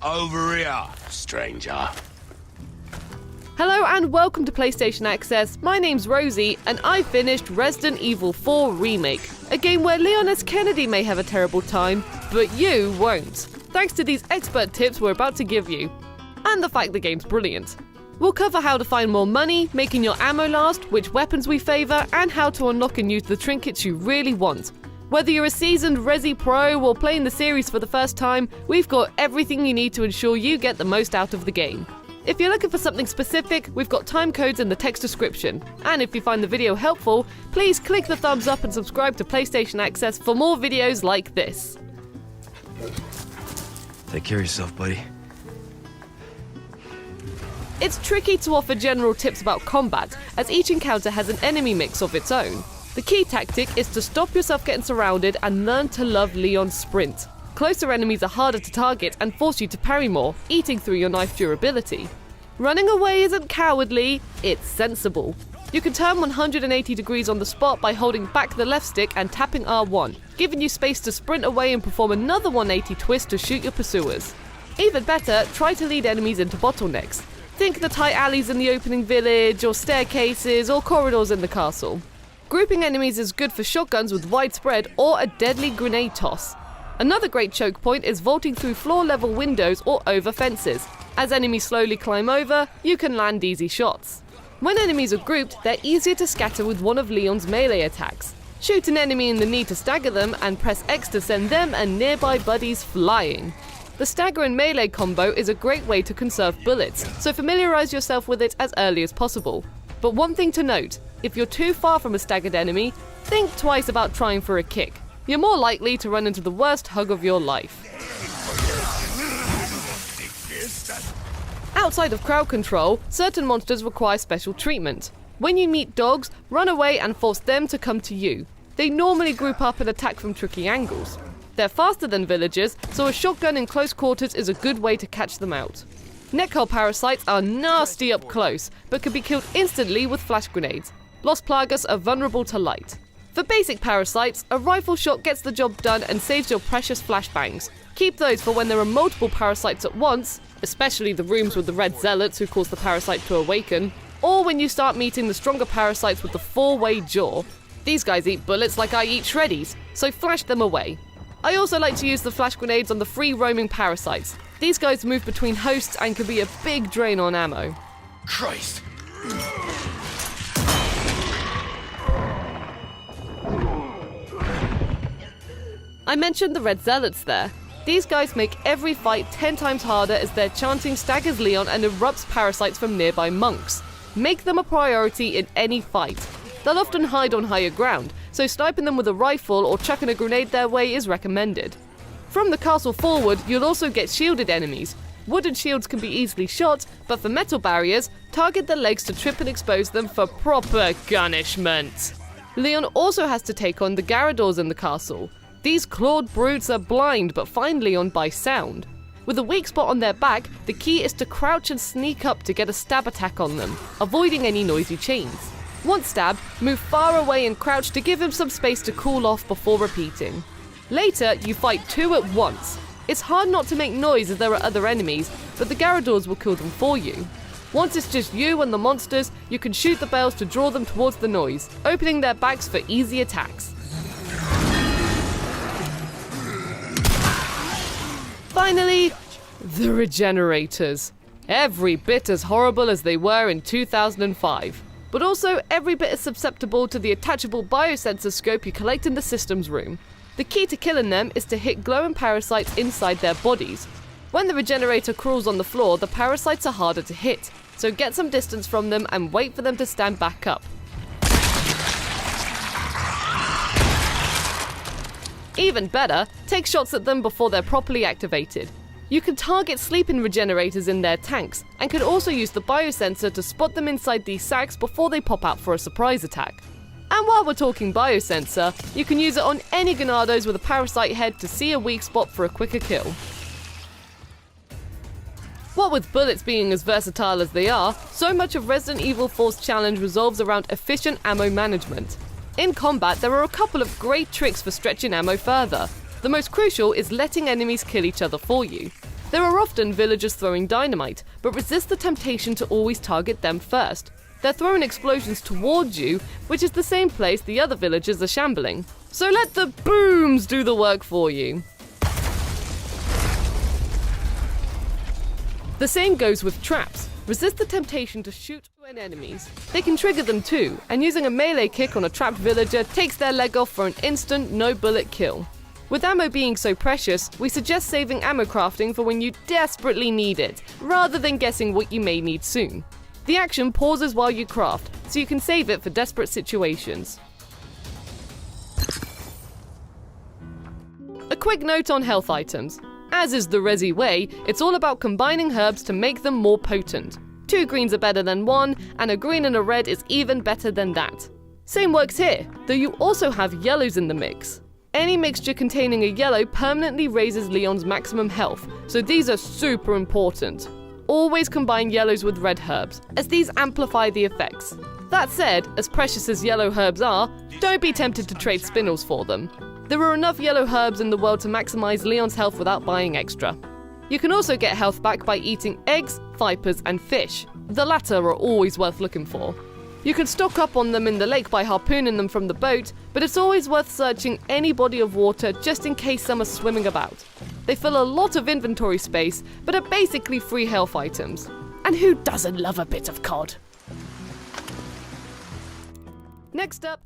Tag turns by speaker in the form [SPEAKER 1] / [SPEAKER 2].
[SPEAKER 1] Over here, stranger.
[SPEAKER 2] Hello and welcome to PlayStation Access. My name's Rosie and I finished Resident Evil 4 Remake, a game where Leon S. Kennedy may have a terrible time, but you won't, thanks to these expert tips we're about to give you, and the fact the game's brilliant. We'll cover how to find more money, making your ammo last, which weapons we favour, and how to unlock and use the trinkets you really want. Whether you're a seasoned Resi Pro or playing the series for the first time, we've got everything you need to ensure you get the most out of the game. If you're looking for something specific, we've got time codes in the text description. And if you find the video helpful, please click the thumbs up and subscribe to PlayStation Access for more videos like this.
[SPEAKER 3] Take care of yourself, buddy.
[SPEAKER 2] It's tricky to offer general tips about combat, as each encounter has an enemy mix of its own. The key tactic is to stop yourself getting surrounded and learn to love Leon's sprint. Closer enemies are harder to target and force you to parry more, eating through your knife durability. Running away isn't cowardly, it's sensible. You can turn 180 degrees on the spot by holding back the left stick and tapping R1, giving you space to sprint away and perform another 180 twist to shoot your pursuers. Even better, try to lead enemies into bottlenecks. Think the tight alleys in the opening village, or staircases, or corridors in the castle. Grouping enemies is good for shotguns with widespread or a deadly grenade toss. Another great choke point is vaulting through floor-level windows or over fences. As enemies slowly climb over, you can land easy shots. When enemies are grouped, they're easier to scatter with one of Leon's melee attacks. Shoot an enemy in the knee to stagger them and press X to send them and nearby buddies flying. The stagger and melee combo is a great way to conserve bullets, so familiarize yourself with it as early as possible. But one thing to note, if you're too far from a staggered enemy, think twice about trying for a kick. You're more likely to run into the worst hug of your life. Outside of crowd control, certain monsters require special treatment. When you meet dogs, run away and force them to come to you. They normally group up and attack from tricky angles. They're faster than villagers, so a shotgun in close quarters is a good way to catch them out. Neckhole parasites are nasty up close, but can be killed instantly with flash grenades. Los Plagas are vulnerable to light. For basic parasites, a rifle shot gets the job done and saves your precious flashbangs. Keep those for when there are multiple parasites at once, especially the rooms with the red zealots who cause the parasite to awaken, or when you start meeting the stronger parasites with the four-way jaw. These guys eat bullets like I eat shreddies, so flash them away. I also like to use the flash grenades on the free-roaming parasites. These guys move between hosts and can be a big drain on ammo.
[SPEAKER 1] Christ!
[SPEAKER 2] I mentioned the red zealots there. These guys make every fight 10 times harder as their chanting staggers Leon and erupts parasites from nearby monks. Make them a priority in any fight. They'll often hide on higher ground, so sniping them with a rifle or chucking a grenade their way is recommended. From the castle forward, you'll also get shielded enemies. Wooden shields can be easily shot, but for metal barriers, target the legs to trip and expose them for proper punishment. Leon also has to take on the Garradors in the castle. These clawed brutes are blind but find Leon by sound. With a weak spot on their back, the key is to crouch and sneak up to get a stab attack on them, avoiding any noisy chains. Once stabbed, move far away and crouch to give him some space to cool off before repeating. Later, you fight two at once. It's hard not to make noise as there are other enemies, but the Garradors will kill them for you. Once it's just you and the monsters, you can shoot the bells to draw them towards the noise, opening their backs for easy attacks. Finally, the regenerators. Every bit as horrible as they were in 2005, but also every bit as susceptible to the attachable biosensor scope you collect in the systems room. The key to killing them is to hit glowing parasites inside their bodies. When the regenerator crawls on the floor, the parasites are harder to hit, so get some distance from them and wait for them to stand back up. Even better, take shots at them before they're properly activated. You can target sleeping regenerators in their tanks, and can also use the biosensor to spot them inside these sacks before they pop out for a surprise attack. And while we're talking biosensor, you can use it on any Ganados with a parasite head to see a weak spot for a quicker kill. What with bullets being as versatile as they are, so much of Resident Evil 4's challenge revolves around efficient ammo management. In combat, there are a couple of great tricks for stretching ammo further. The most crucial is letting enemies kill each other for you. There are often villagers throwing dynamite, but resist the temptation to always target them first. They're throwing explosions towards you, which is the same place the other villagers are shambling. So let the booms do the work for you. The same goes with traps. Resist the temptation to shoot when enemies. They can trigger them too, and using a melee kick on a trapped villager takes their leg off for an instant no-bullet kill. With ammo being so precious, we suggest saving ammo crafting for when you desperately need it, rather than guessing what you may need soon. The action pauses while you craft, so you can save it for desperate situations. A quick note on health items. As is the Resi way, it's all about combining herbs to make them more potent. 2 greens are better than 1, and a green and a red is even better than that. Same works here, though you also have yellows in the mix. Any mixture containing a yellow permanently raises Leon's maximum health, so these are super important. Always combine yellows with red herbs, as these amplify the effects. That said, as precious as yellow herbs are, don't be tempted to trade spinels for them. There are enough yellow herbs in the world to maximize Leon's health without buying extra. You can also get health back by eating eggs, vipers, and fish. The latter are always worth looking for. You can stock up on them in the lake by harpooning them from the boat, but it's always worth searching any body of water just in case some are swimming about. They fill a lot of inventory space, but are basically free health items. And who doesn't love a bit of cod? Next up,